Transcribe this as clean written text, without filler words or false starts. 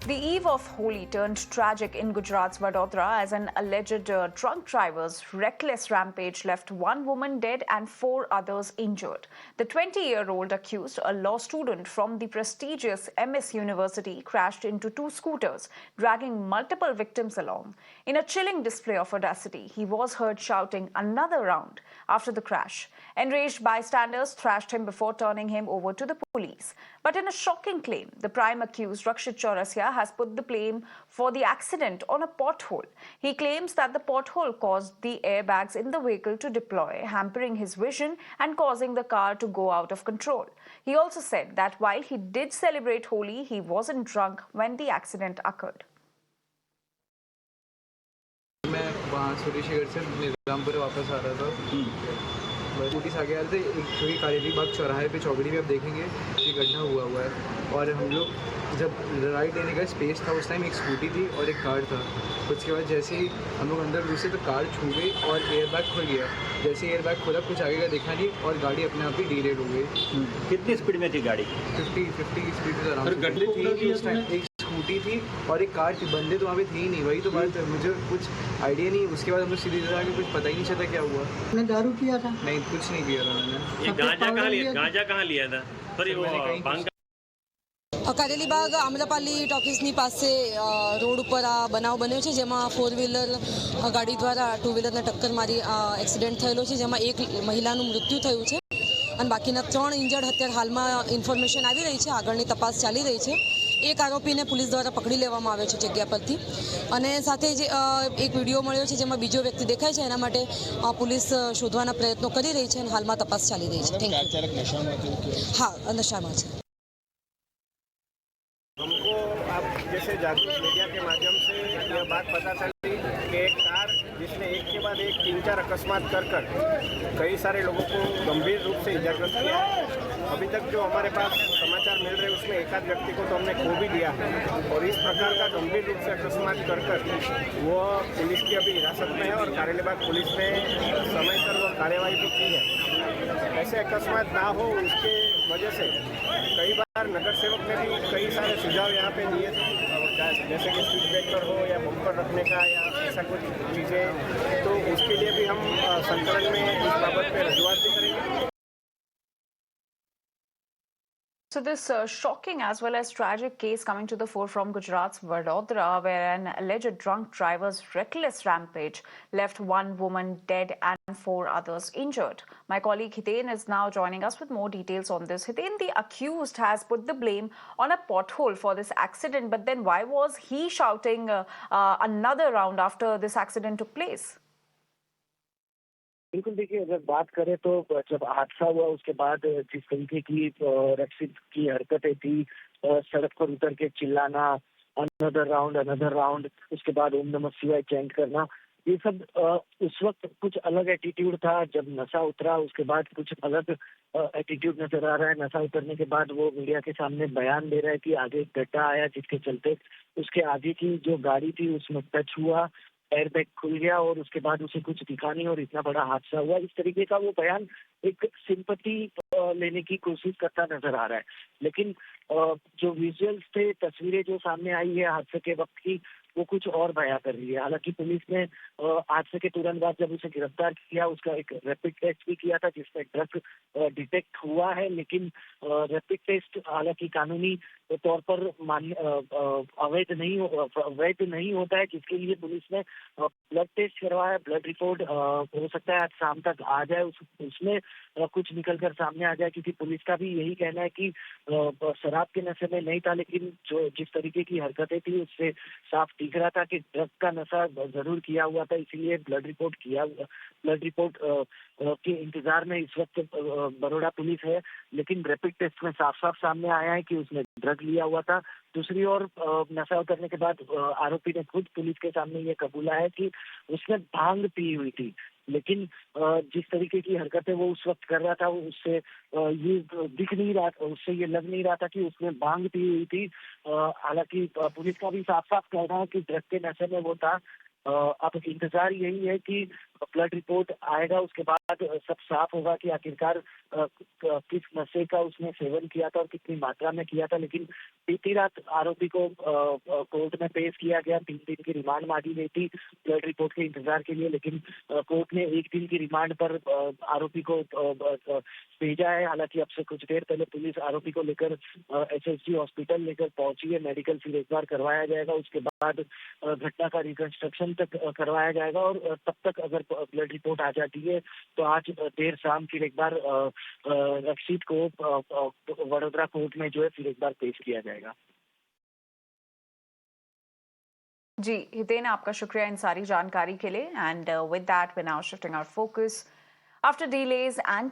The eve of Holi turned tragic in Gujarat's Vadodara as an alleged drunk driver's reckless rampage left one woman dead and four others injured. The 20-year-old accused, a law student from the prestigious MS University, crashed into two scooters, dragging multiple victims along. In a chilling display of audacity, he was heard shouting "another round" after the crash. Enraged bystanders thrashed him before turning him over to the police. But in a shocking claim, the prime accused, Rakshit Chaurasia, has put the blame for the accident on a pothole. He claims that the pothole caused the airbags in the vehicle to deploy, hampering his vision and causing the car to go out of control. He also said that while he did celebrate Holi, he wasn't drunk when the accident occurred. मैं वहाँ सूर्यशेखर से निजामपुर वापस आ रहा था। Scooty से आगे आ रहे थे, एक थोड़ी कारेली बाग चौराहे पे चौकड़ी पे आप देखेंगे कि गड्ढा हुआ है और हम लोग जब राइट लेने का स्पेस था उस टाइम एक स्कूटी थी और एक कार था। उसके बाद जैसे ही हम लोग अंदर घुसे तो कार छू गई और एयरबैग खुल गया। जैसे एयरबैग खुला कुछ आगे का देखा नहीं और गाड़ी अपने आप ही डीरेल हो गई। कितनी स्पीड में थी गाड़ी? 50 स्पीड से आराम से उस टाइम। एक स्कूटी थी और एक कार थी, बंदे तो वहाँ पे थे ही नहीं। वही तो बात है, मुझे कुछ आइडिया नहीं। उसके बाद हम लोग सीधी तरह कुछ पता ही नहीं चला क्या हुआ। आपने दारू पिया था? नहीं, कुछ नहीं पिया था मैंने। ये गांजा कहाँ लिया था? सॉरी वो भांग કારેલીબાગ આમલાપાલી ટોકીઝની પાસે રોડ ઉપર આ બનાવ બન્યો છે, જેમાં ફોર વ્હીલર ગાડી દ્વારા ટુ વ્હીલરને ટક્કર મારી એક્સિડન્ટ થયેલો છે, જેમાં એક મહિલાનું મૃત્યુ થયું છે અને બાકીના 3 ઇન્જર્ડ અત્યારે હાલમાં ઇન્ફોર્મેશન આવી રહી છે, આગળની તપાસ ચાલી રહી છે। એક આરોપીને પોલીસ દ્વારા પકડી લેવામાં આવ્યો છે જગ્યા પરથી અને સાથે જ એક વિડીયો મળ્યો છે જેમાં બીજો વ્યક્તિ દેખાય છે, એના માટે પોલીસ શોધવાના પ્રયત્નો કરી રહી છે અને હાલમાં તપાસ ચાલી રહી છે। Thank you. હા, નશામાં છે। हमको आप जैसे जागरूक मीडिया के माध्यम से यह बात पता चली कि एक कार जिसने एक के बाद एक 3-4 अकस्मात कर कई सारे लोगों को गंभीर रूप से इजाग्रस्त किया है। अभी तक जो हमारे पास समाचार मिल रहे हैं उसमें एक आध व्यक्ति को तो हमने खो भी दिया है और इस प्रकार का गंभीर रूप से अकस्मात कर वो पुलिस की अभी हिरासत में है और कारेलीबाग पुलिस ने समयसर वो कार्यवाही भी की है। ऐसे अकस्मात ना हो उसके वजह से कई बार नगर सेवक ने भी कई सारे सुझाव यहाँ पे दिए थे, जैसे कि स्पीड ब्रेकर हो या बम्पर रखने का या ऐसा कुछ चीज़ें, तो उसके लिए भी हम संकलन में इस बाबत पे रजूआत भी करेंगे। So this shocking as well as tragic case coming to the fore from Gujarat's Vadodara, where an alleged drunk driver's reckless rampage left one woman dead and four others injured. My colleague Hiten is now joining us with more details on this. Hiten, the accused has put the blame on a pothole for this accident, but then why was he shouting another round after this accident took place? बिल्कुल, देखिए अगर बात करें तो जब हादसा हुआ उसके बाद जिस तरीके की रक्षित की हरकतें थी, सड़क पर उतर के चिल्लाना, अनदर राउंड, उसके बाद ओम नमः शिवाय चैंट करना, ये सब उस वक्त कुछ अलग एटीट्यूड था। जब नशा उतरा उसके बाद कुछ अलग एटीट्यूड नजर आ रहा है। नशा उतरने के बाद वो मीडिया के सामने बयान दे रहा है कि आगे एक गड्ढा आया जिसके चलते उसके आगे की जो गाड़ी थी उसमें टच हुआ, एयरबैग खुल गया और उसके बाद उसे कुछ दिखा नहीं और इतना बड़ा हादसा हुआ। इस तरीके का वो बयान एक सिंपैथी लेने की कोशिश करता नजर आ रहा है। लेकिन जो विजुअल्स थे, तस्वीरें जो सामने आई है हादसे के वक्त की, वो कुछ और बयां कर रही है। हालांकि पुलिस ने हादसे के तुरंत बाद जब उसे गिरफ्तार किया उसका एक रैपिड टेस्ट भी किया था जिसमें ड्रग डिटेक्ट हुआ है, लेकिन रैपिड टेस्ट हालांकि कानूनी तौर पर अवैध नहीं होता है, जिसके लिए पुलिस ने ब्लड टेस्ट करवाया। ब्लड रिपोर्ट हो सकता है आज शाम तक आ जाए, उसमें कुछ निकलकर सामने आ जाए, क्योंकि पुलिस का भी यही कहना है कि शराब के नशे में नहीं था, लेकिन जो जिस तरीके की हरकतें थी उससे साफ दिख रहा था कि ड्रग का नशा जरूर किया हुआ था, इसीलिए ब्लड रिपोर्ट के इंतजार में इस वक्त बड़ौदा पुलिस है। लेकिन रैपिड टेस्ट में साफ साफ सामने आया है कि उसने ड्रग लिया हुआ था। दूसरी ओर नशा उतरने के बाद आरोपी ने खुद पुलिस के सामने ये कबूला है कि उसने भांग पी हुई थी, लेकिन जिस तरीके की हरकतें वो उस वक्त कर रहा था उससे ये दिख नहीं रहा, उससे ये लग नहीं रहा था कि उसने भांग पी हुई थी। हालांकि पुलिस का भी साफ साफ कहना है कि ड्रग के नशे में वो था। अब इंतजार यही है कि ब्लड रिपोर्ट आएगा, उसके बाद सब साफ होगा कि आखिरकार किस नशे का उसने सेवन किया था और कितनी मात्रा में किया था। लेकिन बीती रात आरोपी को कोर्ट में पेश किया गया। 3 दिन की रिमांड मांगी गई थी ब्लड रिपोर्ट के इंतजार के लिए, लेकिन कोर्ट ने 1 दिन की रिमांड पर आरोपी को भेजा है। हालांकि अब से कुछ देर पहले पुलिस आरोपी को लेकर एसएसजी हॉस्पिटल लेकर पहुंची है। मेडिकल फिर एक बार करवाया जाएगा, उसके बाद घटना का रिकंस्ट्रक्शन तक करवाया जाएगा और तब तक अगर ब्लड रिपोर्ट आ जाती है तो आज देर शाम फिर एक बार रक्षित को वडोदरा कोर्ट में जो है फिर एक बार पेश किया जाएगा। जी हितेन, आपका शुक्रिया इन सारी जानकारी के लिए। And with that we now shifting our focus after delays and